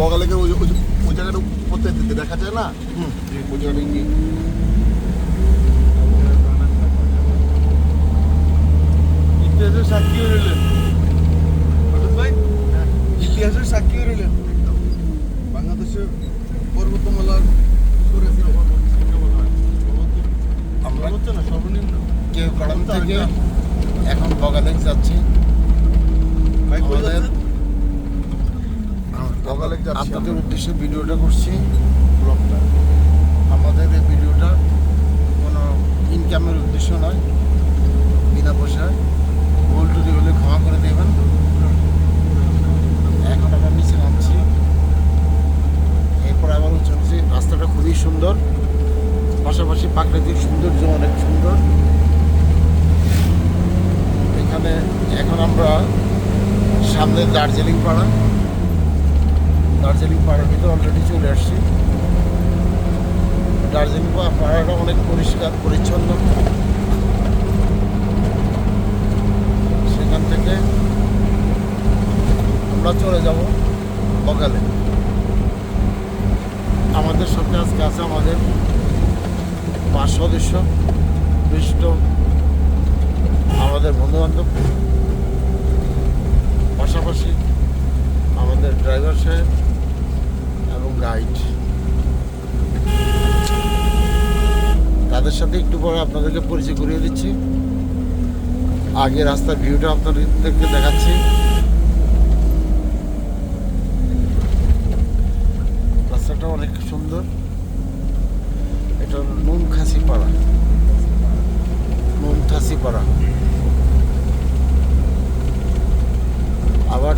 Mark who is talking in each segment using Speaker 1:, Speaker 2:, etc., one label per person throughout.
Speaker 1: বগালেকে ওই জায়গাটা করতে দেখা যায় না। ওই জায়গাটা কি
Speaker 2: ইতিহাসের সাক্ষী রইলেন ভাই, ইতিহাসের সাক্ষী রইলেন। বাংলাদেশের পর্বতমালার
Speaker 1: আমরা
Speaker 2: হচ্ছে না সর্বনিম্ন
Speaker 1: কেউ কারণ থেকে এখন বগালেক যাচ্ছি।
Speaker 2: ভাই কই
Speaker 1: আমাদের
Speaker 2: যাচ্ছেন?
Speaker 1: বগালেক যাচ্ছি
Speaker 3: আপনাদের
Speaker 1: আমরা।
Speaker 3: উদ্দেশ্যে ভিডিওটা করছি।
Speaker 1: ব্লগটা
Speaker 3: আমাদের এই ভিডিওটা কোনো ইনকামের উদ্দেশ্য নয়, বিনা পয়সায়। ভুল টুটি হলে ক্ষমা করে দেবেন। এখন আমরা নিচে নামছি, এরপর আবার উঁচু নিচে। রাস্তাটা খুবই সুন্দর, পাশাপাশি প্রাকৃতিক সৌন্দর্য অনেক সুন্দর এখানে। এখন আমরা সামনে দার্জিলিং পাড়া, দার্জিলিং পাড়ার ভিতরে অলরেডি চলে আসছি। দার্জিলিং পাড়াটা অনেক পরিষ্কার পরিচ্ছন্ন। সেখান থেকে আমরা চলে যাব বগালে। আমাদের সাথে আজকে আছে আমাদের 5 সদস্য বিশিষ্ট আমাদের বন্ধুবান্ধব, পাশাপাশি আমাদের ড্রাইভার সাহেব এবং গাইড। তাদের সাথে একটু পরে আপনাদেরকে পরিচয় করিয়ে দিচ্ছি। আগে রাস্তার ভিউটা আপনাদেরকে দেখাচ্ছি। রাস্তাটা অনেক সুন্দর। এটা হলো নুনখাসি পাড়া, নুনখাসি পাড়া। আবার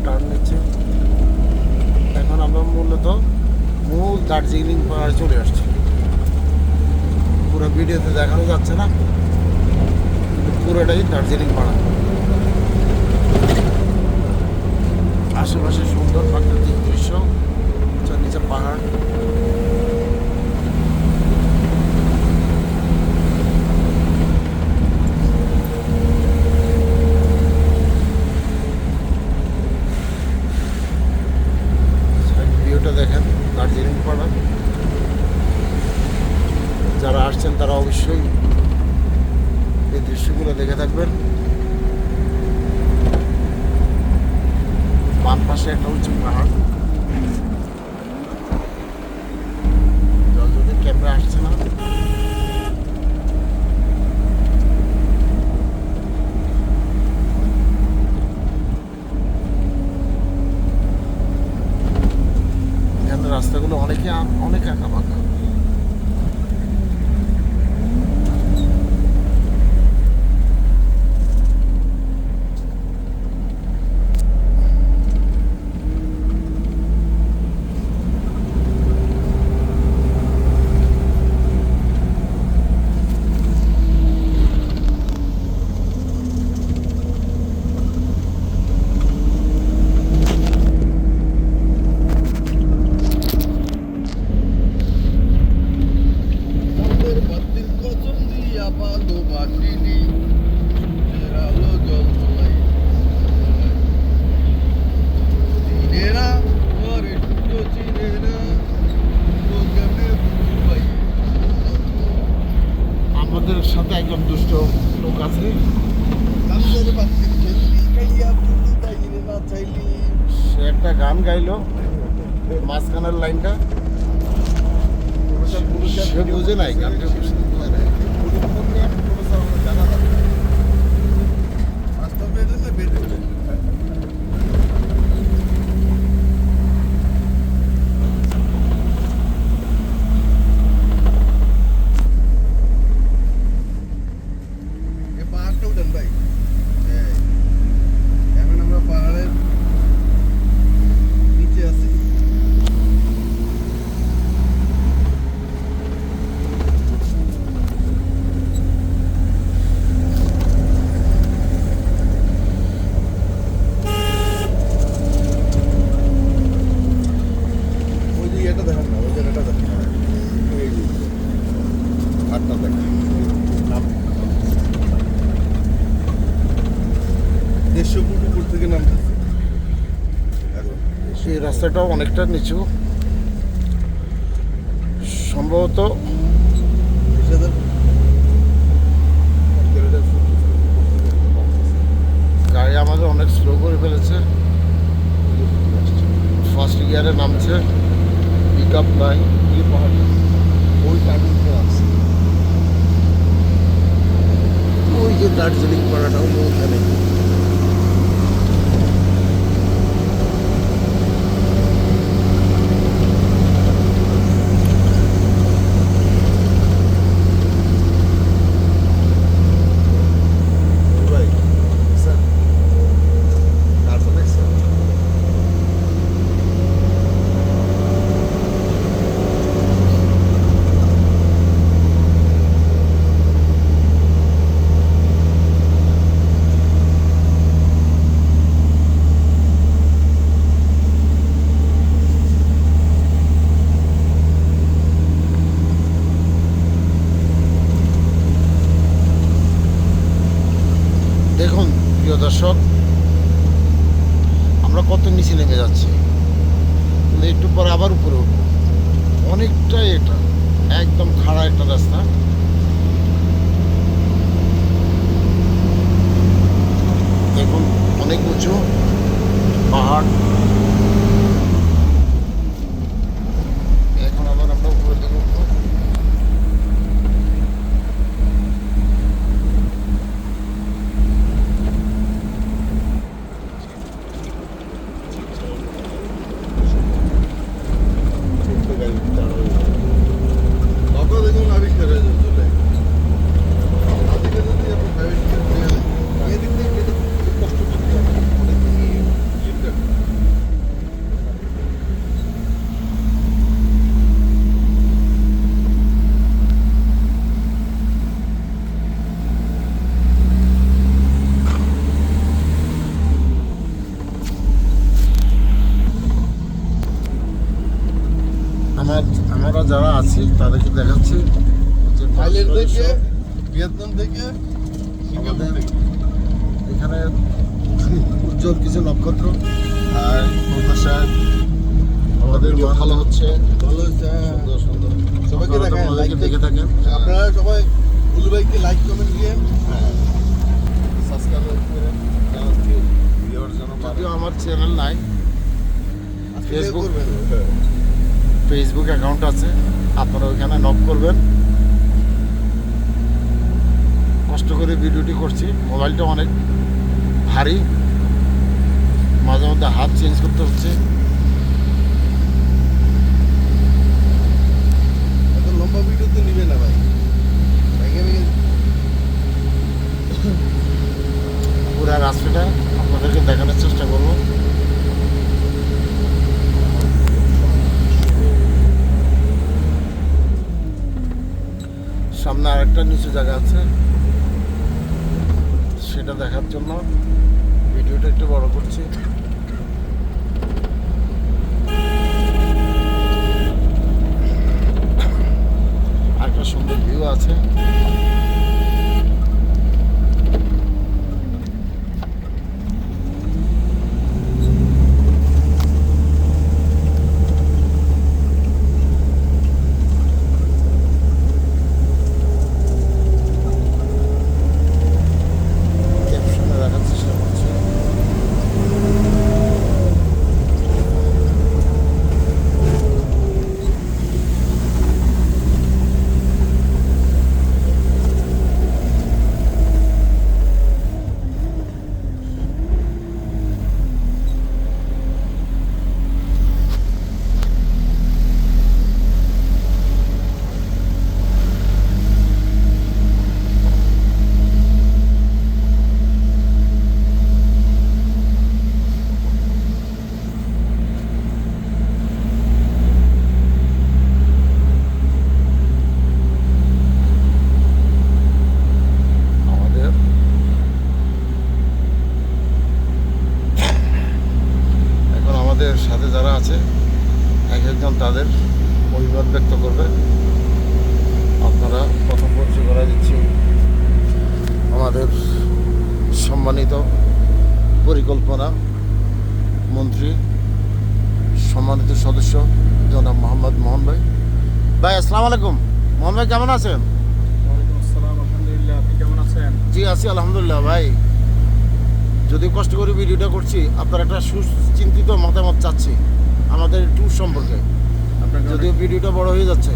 Speaker 3: টার্ন নিচ্ছে। এখন আমরা মূলত মূল দার্জিলিং পাহাড়ে চলে আসছি। পুরো ভিডিওতে দেখানো যাচ্ছে না, কিন্তু পুরোটাই দার্জিলিং পাহাড়। আশেপাশে সুন্দর প্রাকৃতিক দৃশ্য, নিচে পাহাড়। ভিউটা দেখেন দার্জিলিং পাড়া। যারা আসছেন তারা অবশ্যই এই দৃশ্যগুলো দেখে থাকবেন। বাম পাশে একটা উঁচু পাহাড়। যদি ক্যামেরা আসছে না, এখানে রাস্তাগুলো অনেক আঁকা বাঁকা। আমাদের সাথে একজন দুষ্ট লোক আছে। সে একটা গান গাইলো মাঝখানের লাইনটা, সে বুঝে নাই গানটা।
Speaker 2: এখন আমরা পাহাড়ের নিচে আছি। দেড়শো ফুট উপর থেকে নামতেছে।
Speaker 3: এই রাস্তাটাও অনেকটা নিচু, সম্ভবত গাড়ি আমাদের অনেক স্লো করে ফেলেছে। ফার্স্ট গিয়ারে নামছে, পিক আপ নাই।
Speaker 1: ওই টার্নিং আছে,
Speaker 3: ওই যে দার্জিলিং পাড়াটা হলো ওখানে।
Speaker 1: ভাই স্যার তারপর দেখছেন
Speaker 3: দেখুন প্রিয় দর্শক, আমরা কত নিচে নেমে যাচ্ছি, কিন্তু একটু পরে আবার উপরে উঠবো। অনেকটাই এটা একদম খাড়া একটা রাস্তা। দেখুন অনেক উঁচু পাহাড়। এখন আবার আমরা উপরে দিকে উঠবো।
Speaker 1: ছোট্ট গাড়ি চালানো
Speaker 2: বাবা দেখুন আবিষ্কার হয়ে যাবে চলে আজকে যদি আপনি আবিষ্কার হয়ে গেলে এদিক থেকে এটা খুব কষ্ট করতে হবে অনেক লিফটার
Speaker 3: আমরা যারা আছি তাদেরকে দেখাচ্ছি যে
Speaker 2: থাইল্যান্ড থেকে ভিয়েতনাম থেকে সিঙ্গাপুর
Speaker 3: আমাদের
Speaker 2: থেকে
Speaker 3: এখানে উজ্জ্বল কিছু নক্ষত্র। আর প্রত্যাশায় আমাদের ভালো হচ্ছে,
Speaker 2: ভালো হচ্ছে
Speaker 3: সুন্দর সুন্দর।
Speaker 2: সবাইকে
Speaker 3: আপনারা তো
Speaker 2: দেখায়,
Speaker 3: আমাদেরকে
Speaker 2: like
Speaker 3: দেখে থাকেন।
Speaker 2: আপনারা সবাই উলু ভাইকে লাইক কমেন্ট দিয়ে
Speaker 1: হ্যাঁ সাবস্ক্রাইব করে জানাচ্ছি ভিউয়ার জন্য
Speaker 3: যদিও আমার চ্যানেল নাই, ফেসবুক
Speaker 2: করবেন
Speaker 3: ফেসবুক অ্যাকাউন্ট আছে, আপনারা ওইখানে নক করবেন। কষ্ট করে ভিডিওটি করছি, মোবাইলটা অনেক ভারী, মাঝে মধ্যে হাত চেঞ্জ করতে হচ্ছে।
Speaker 2: এত লম্বা ভিডিও তো নিবে না ভাই ভেঙে ভেঙে
Speaker 3: পুরো রাস্তাটা আপনাদেরকে দেখানোর চেষ্টা করব। সামনে আরেকটা নিচু জায়গা আছে, সেটা দেখার জন্য ভিডিওটা একটু বড় করছি। একটা সুন্দর ভিউ আছে। ক্যাপশনে রাখার চেষ্টা করছি। সাথে যারা আছে এক একজন তাদের অভিমত ব্যক্ত করবে। আপনারা প্রথম পরিচয় করা দিচ্ছি আমাদের সম্মানিত পরিকল্পনা মন্ত্রী সম্মানিত সদস্য জনাব মোহাম্মদ মোহন ভাই। ভাই আসসালামু আলাইকুম। মোহন ভাই কেমন আছেন?
Speaker 4: ওয়ালাইকুম আসসালাম, আলহামদুলিল্লাহ। আপনি কেমন আছেন?
Speaker 3: জি আছি আলহামদুলিল্লাহ। ভাই যদি কষ্ট করে ভিডিওটা করছি, আপনার একটা সুচিন্তিত মতামত চাচ্ছি আমাদের ট্যুর সম্পর্কে,
Speaker 4: আপনাকে
Speaker 3: যদিও ভিডিওটা বড় হয়ে যাচ্ছে।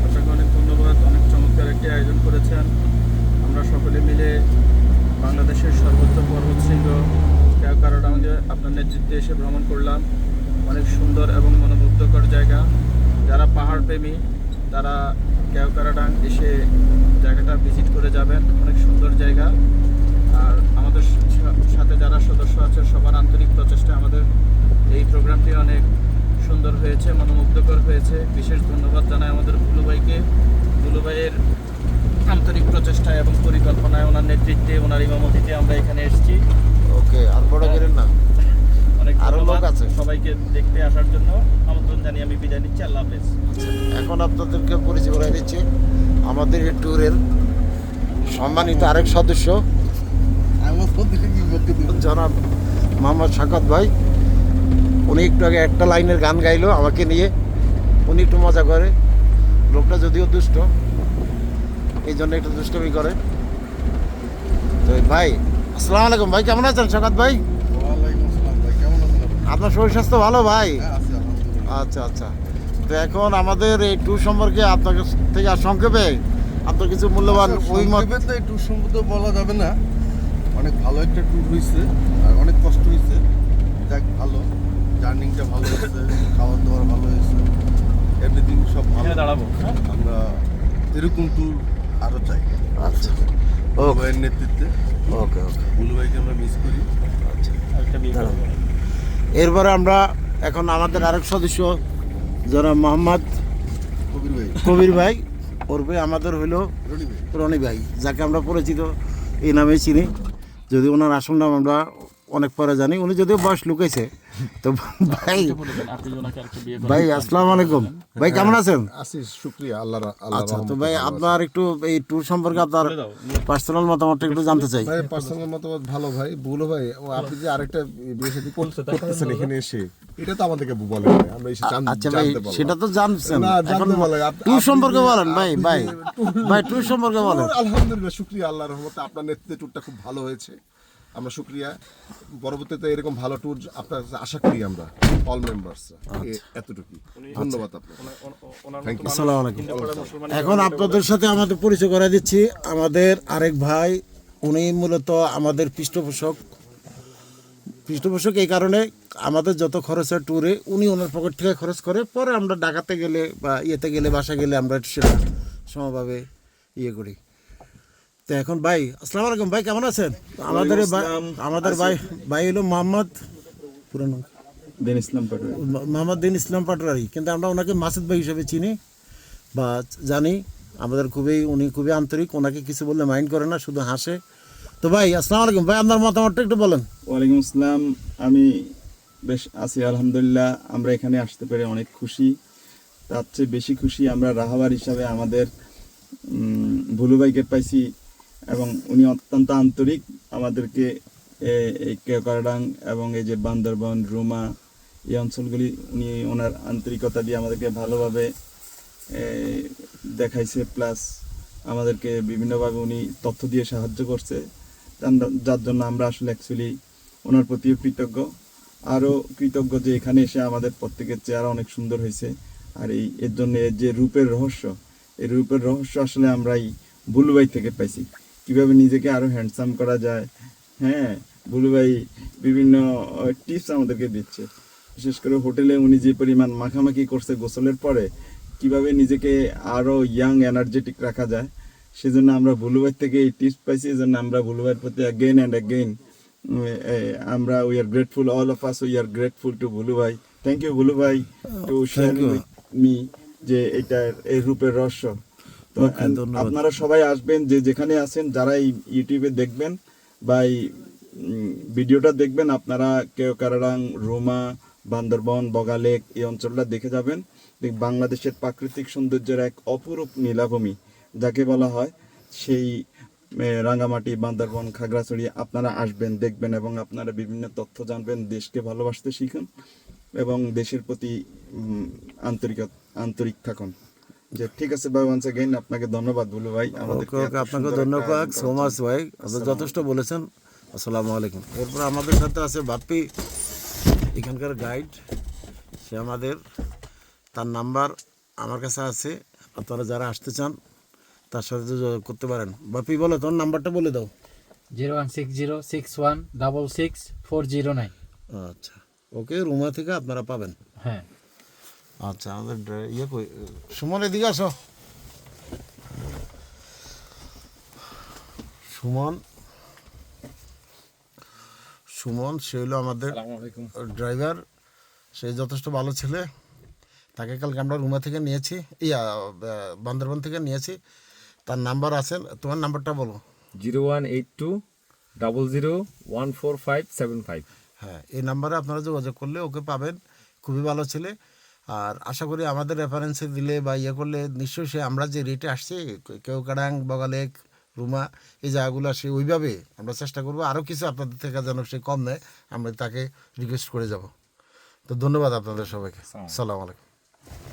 Speaker 4: আপনাকে অনেক ধন্যবাদ। অনেক চমৎকার একটি আয়োজন করেছেন। আমরা সকলে মিলে বাংলাদেশের সর্বোচ্চ পর্বতশৃঙ্গ কেওক্রাডাঙ্গে আপনার নেতৃত্বে এসে ভ্রমণ করলাম। অনেক সুন্দর এবং মনোমুগ্ধকর জায়গা। যারা পাহাড় প্রেমী তারা কেওক্রাডাং এসে জায়গাটা ভিজিট করে যাবেন। অনেক সুন্দর জায়গা। আর আমাদের সাথে যারা সদস্য আছে সবার আন্তরিক প্রচেষ্টা আমাদের এই প্রোগ্রামটি অনেক সুন্দর হয়েছে, মনোমুগ্ধকর হয়েছে। বিশেষ ধন্যবাদ জানাই আমাদের বুলু ভাইকে। বুলু ভাইয়ের আন্তরিক প্রচেষ্টা এবং পরিকল্পনায়, ওনার নেতৃত্বে, ওনার ইমামতিতে আমরা এখানে এসেছি।
Speaker 3: ওকে, আর বড় করেন না,
Speaker 4: অনেক
Speaker 3: আরো লোক
Speaker 4: ধন্যবাদ
Speaker 3: আছে।
Speaker 4: সবাইকে দেখতে আসার জন্য আমন্ত্রণ জানিয়ে আমি বিদায় নিচ্ছি। আল্লাহ হাফেজ।
Speaker 3: এখন আপনাদেরকে পরিচয় করে দিচ্ছি আমাদের এই ট্যুরের সম্মানিত আরেক সদস্য জনাব মোহাম্মদ শাকাত ভাই। উনি একটু আগে একটা লাইনের গান গাইলো আমাকে নিয়ে, উনি একটু মজা করে। লোকটা যদিও দুষ্ট, এই জন্য একটু দুষ্টমি করে। তো ভাই আসসালামু আলাইকুম। ভাই কেমন আছেন শাকাত ভাই?
Speaker 2: ওয়ালাইকুম আসসালাম ভাই, কেমন আছেন আপনি?
Speaker 3: আপনার শরীর স্বাস্থ্য ভালো ভাই?
Speaker 2: হ্যাঁ, আছি আলহামদুলিল্লাহ।
Speaker 3: আচ্ছা আচ্ছা। তো এখন আমাদের এই ট্যুর সম্পর্কে আপনার কাছ থেকে আর সংক্ষেপে আপনার কিছু মূল্যবান
Speaker 2: আচ্ছা,
Speaker 3: অভিমত।
Speaker 2: সংক্ষেপে তো এই ট্যুর সম্পর্কে বলা যাবে না। অনেক ভালো একটা ট্যুর হয়েছে আর অনেক কষ্ট হয়েছে। যাক, ভালো, জার্নিংটা ভালো হয়েছে, খাওয়া দাওয়া ভালো হয়েছে, এভরিথিং সব ভালো।
Speaker 4: এখানে দাঁড়াবো।
Speaker 2: আমরা এরকম ট্যুর আরও চাই।
Speaker 3: আচ্ছা,
Speaker 2: বুলু ভাইয়ের নেতৃত্বে।
Speaker 3: ওকে ওকে।
Speaker 2: বুলু ভাইকে আমরা মিস করি।
Speaker 4: আরেকটা বিয়ে করবো।
Speaker 3: এরপরে আমরা এখন আমাদের আরেক সদস্য যারা মোহাম্মদ
Speaker 2: কবির ভাই,
Speaker 3: কবির ভাই, ওরপে আমাদের হলো
Speaker 2: রনি ভাই।
Speaker 3: রনি ভাই, যাকে আমরা পরিচিত এই নামেই চিনি। যদি ওনার আসল নাম আমরা অনেক পরে জানি, উনি যদিও বয়স লুকাইছে। তো ভাই
Speaker 4: আপনি ওনাকে আরেকটা বিয়ে
Speaker 3: ভাই আসসালামু আলাইকুম। ভাই কেমন আছেন?
Speaker 1: আছি, শুক্রিয়া আল্লাহ
Speaker 3: আচ্ছা, তো ভাই আপনার একটু এই ট্যুর সম্পর্কে আপনার পার্সোনাল মতামতটা একটু জানতে চাই।
Speaker 1: ভাই পার্সোনাল মতামত ভালো ভাই। বুলো ভাই, ও আপনি যে আরেকটা বিয়ে শাদী করতেছেন এখানে এসে, এটা তো আমাদেরকে বলেন নাই। আমরা এসে
Speaker 3: আচ্ছা ভাই,
Speaker 1: জানতে পারলাম।
Speaker 3: সেটা তো জানছেন,
Speaker 1: না,
Speaker 3: এখন
Speaker 1: জানতে পারলাম।
Speaker 3: ট্যুর সম্পর্কে বলেন ভাই।
Speaker 1: আপনি
Speaker 3: ভাই
Speaker 1: যে-
Speaker 3: ভাই ট্যুর সম্পর্কে বলেন।
Speaker 1: আলহামদুলিল্লাহ, শুক্রিয়া আল্লাহর রহমতে আপনার নেতৃত্বে ট্যুরটা খুব ভালো হয়েছে। আমরা শুক্রিয়া। পরবর্তীতে এরকম ভালো ট্যুর আপনার কাছে আশা করি আমরা অল মেম্বার্স। এতটুকু ধন্যবাদ আপনাকে। Thank you.
Speaker 3: আসসালামু আলাইকুম। এখন আপনাদের সাথে আমাদের পরিচয় করে দিচ্ছি আমাদের আরেক ভাই। উনি মূলত আমাদের পৃষ্ঠপোষক এই কারণে আমাদের যত খরচ হয় ট্যুরে উনি ওনার পকেট থেকে খরচ করে। পরে আমরা ঢাকাতে গেলে বা ইয়েতে গেলে, বাসা গেলে আমরা সেটা সমভাবে ইয়ে করি। তো এখন ভাই আসসালামু আলাইকুম। ভাই কেমন আছেন? আমাদের ভাই হলো মোহাম্মদ, পুরো নাম
Speaker 4: দিন ইসলাম পাটোয়ারি।
Speaker 3: মোহাম্মদ দিন ইসলাম পাটোয়ারি, কিন্তু আমরা ওনাকে মাসুদ ভাই হিসেবে চিনি বা জানি। আমাদের উনি খুবই আন্তরিক, ওনাকে কিছু বললে মাইন্ড করে না, শুধু হাসে। তো ভাই আসসালামু আলাইকুম। ভাই আপনার মতামতটা একটু বলেন।
Speaker 5: ওয়ালাইকুম আসসালাম। আমি বেশ আছি আলহামদুলিল্লাহ। আমরা এখানে আসতে পেরে অনেক খুশি। তার চেয়ে বেশি খুশি আমরা রাহাবার হিসাবে আমাদের ভুলু ভাইকে পাইছি এবং উনি অত্যন্ত আন্তরিক। আমাদেরকে এই কেওক্রাডাং এবং এই যে বান্দরবন, রুমা, এই অঞ্চলগুলি উনি ওনার আন্তরিকতা দিয়ে আমাদেরকে ভালোভাবে দেখাইছে, প্লাস আমাদেরকে বিভিন্নভাবে উনি তথ্য দিয়ে সাহায্য করছে, যার জন্য আমরা আসলে অ্যাকচুয়ালি ওনার প্রতিও কৃতজ্ঞ। আরও কৃতজ্ঞ যে এখানে এসে আমাদের প্রত্যেকের চেহারা অনেক সুন্দর হয়েছে। আর এর জন্য এর যে রূপের রহস্য, এই রূপের রহস্য আসলে আমরা এই বুলু ভাই থেকে পাইছি। কীভাবে নিজেকে আরও হ্যান্ডসাম করা যায়, হ্যাঁ, বুলু ভাই বিভিন্ন টিপস আমাদেরকে দিচ্ছে। বিশেষ করে হোটেলে উনি যে পরিমাণ মাখামাখি করছে গোসলের পরে, কিভাবে নিজেকে আরও ইয়াং এনার্জেটিক রাখা যায়, সেজন্য আমরা বুলু ভাই থেকে এই টিপস পাইছি। এই জন্য আমরা বুলু ভাইয়ের প্রতি অ্যাগেইন অ্যান্ড অ্যাগেইন আমরা we are grateful, all of us we are grateful to Bulu ভাই। থ্যাংক ইউ বুলু ভাই টু শেয়ার উইথ মি যে এটার এই রূপের রহস্য। তো আপনারা সবাই আসবেন, যে যেখানে আছেন, যারা এই ইউটিউবে দেখবেন বা এই ভিডিওটা দেখবেন, আপনারা কেওক্রাডাং, রুমা, বান্দরবন, বগালেক এই অঞ্চলটা দেখে যাবেন। বাংলাদেশের প্রাকৃতিক সৌন্দর্যের এক অপরূপ নীলাভূমি যাকে বলা হয়, সেই রাঙ্গামাটি, বান্দরবন, খাগড়াছড়ি আপনারা আসবেন, দেখবেন এবং আপনারা বিভিন্ন তথ্য জানবেন, দেশকে ভালোবাসতে শিখুন। এবং দেশের প্রতি আন্তরিক থাকুন। যে ঠিক আছে ভাই, ওয়ান্স এগেইন আপনাকে ধন্যবাদ বুলু ভাই।
Speaker 3: ওকে ওকে, আপনাকে ধন্যবাদ সো মাচ ভাই, আপনি যথেষ্ট বলেছেন। আসসালামু আলাইকুম। এরপর আমাদের সাথে আছে বাপ্পি, এখানকার গাইড। সে আমাদের, তার নাম্বার আমার কাছে আছে, আপনারা যারা আসতে চান তার সাথে যোগাযোগ করতে পারেন। বাপ্পি বলো, তোর নাম্বারটা বলে দাও।
Speaker 6: 016061664009।
Speaker 3: আচ্ছা ওকে, রুমা থেকে আপনারা পাবেন।
Speaker 6: হ্যাঁ,
Speaker 3: আচ্ছা আমাদের ইয়ে কই, সুমন এদিকে আসো। সুমন সে হলো আমাদের ড্রাইভার, সে যথেষ্ট ভালো ছেলে। তাকে কালকে আমরা রুমা থেকে নিয়েছি, বান্দরবান থেকে নিয়েছি। তার নাম্বার আছে, তোমার নাম্বারটা বলো।
Speaker 7: 018200145575।
Speaker 3: হ্যাঁ, এই নাম্বারে আপনারা যোগাযোগ করলে ওকে পাবেন। খুবই ভালো ছেলে। আর আশা করি আমাদের রেফারেন্সে দিলে বা ইয়ে করলে নিশ্চয়ই সে, আমরা যে রেটে আসছি কেওকাডাং, বগালেক, রুমা, এই জায়গাগুলো সে ওইভাবে আমরা চেষ্টা করবো আরও কিছু আপনাদের থেকে যেন সে কম নেয়, আমরা তাকে রিকোয়েস্ট করে যাব। তো ধন্যবাদ আপনাদের সবাইকে। সালাম আলাইকুম।